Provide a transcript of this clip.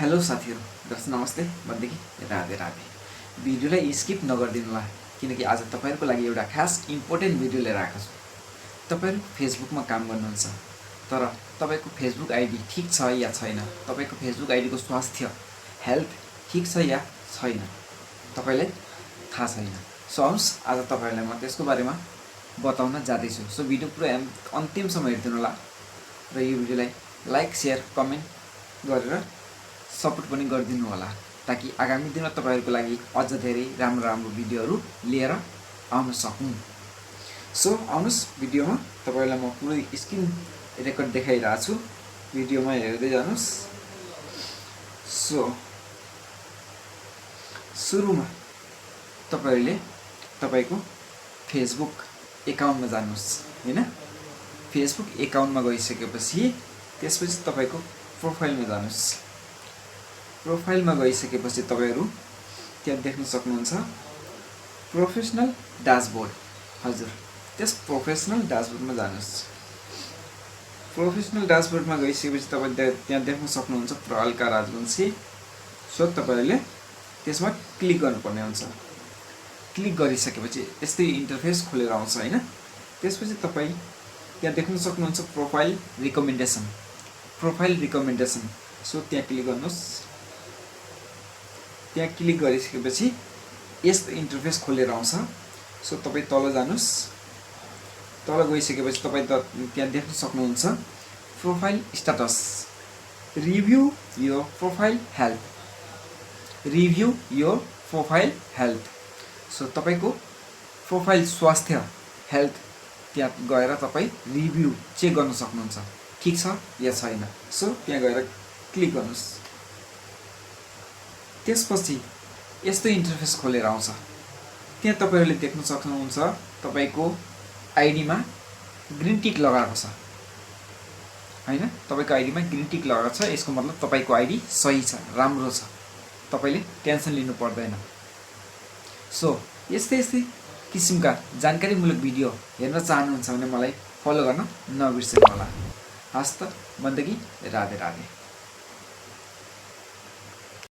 Hello साथीहरु, दर्शक नमस्ते भन्दैकी राधे राधे। भिडियोलाई स्किप नगरिदिनु होला किनकि आज तपाईहरुको लागि एउटा खास इम्पोर्टेन्ट भिडियो लिएर आएको छु। तपाईहरु फेसबुकमा काम गर्नुहुन्छ तर तपाईको फेसबुक आइडी ठीक छ या छैन, तपाईको फेसबुक आइडीको स्वास्थ्य हेल्थ ठीक छ या छैन तपाईलाई थाहा छैन। सो आउनुहोस् आज तपाईहरुलाई म त्यसको बारेमा बताउन जाँदै छु। सो भिडियो पुरै अन्तिमसम्म हेर्दिनु होला र यो भिडियोलाई लाइक शेयर कमेन्ट गरेर सपोर्ट पनि गरिदिनु होला ताकि आगामी दिनमा तपाईहरुको लागि अझ धेरै राम्रो भिडियोहरु लिएर आउन सकौं। सो आउनुस् भिडियोमा तपाईहरुलाई म पुरै स्क्रिन रेकर्ड देखाइरहेको छु, भिडियोमा हेर्दै जानुस्। सो सुरुमा तपाईहरुले तपाईको फेसबुक एकाउन्टमा जानुस् हैन। फेसबुक एकाउन्टमा गइसकेपछि त्यसपछि तपाईको प्रोफाइलमा जानुस्। प्रोफाइलमा गइसकेपछि तपाईहरु त्यहाँ देख्न सक्नुहुन्छ प्रोफेसनल ड्याशबोर्ड। हजुर, त्यस प्रोफेसनल ड्याशबोर्डमा जानुस्। प्रोफेसनल ड्याशबोर्डमा गइसकेपछि तपाईले त्यहाँ देख्न सक्नुहुन्छ प्रहलका राजवंशी। सो तपाईहरुले त्यसमा क्लिक गर्नुपर्ने हुन्छ। क्लिक गरिसकेपछि यस्तै इन्टरफेस खोलेर आउँछ हैन। त्यसपछि तपाई त्यहाँ देख्न सक्नुहुन्छ profile recommendation. Profile recommendation, so त्यहाँ क्लिक गर्नुस्। त्यहाँ क्लिक गरिसकेपछि यस्तो इन्टरफेस खोलेर आउँछ। सो तपाई तल जानुस्। तल गइसकेपछि तपाई त्यहाँ देख्न सक्नुहुन्छ profile status, review your profile health, review your profile health. So तपाईको प्रोफाइल स्वास्थ्य हेल्थ त्यहाँ गएर तपाई रिभ्यू चेक गर्न सक्नुहुन्छ ठीक छ या छैन। सो त्यहाँ गएर क्लिक गर्नुस्। त्यसपछि यस्तो इन्टरफेस खोलेर आउँछ। त्यहाँ तपाईहरुले देख्न सक्नुहुन्छ तपाईको आइडीमा ग्रीन टिक लगाएको छ हैन। तपाईको आइडीमा ग्रीन टिक लगाएको छ, यसको मतलब तपाईको आइडी सही छ, राम्रो छ, तपाईले टेन्सन लिनु पर्दैन। सो यस्तै किसिमका जानकारीमूलक भिडियो हेर्न चाहनुहुन्छ भने मलाई फलो गर्न नबिर्सनु होला। हस्त भन्दै राधे राधे।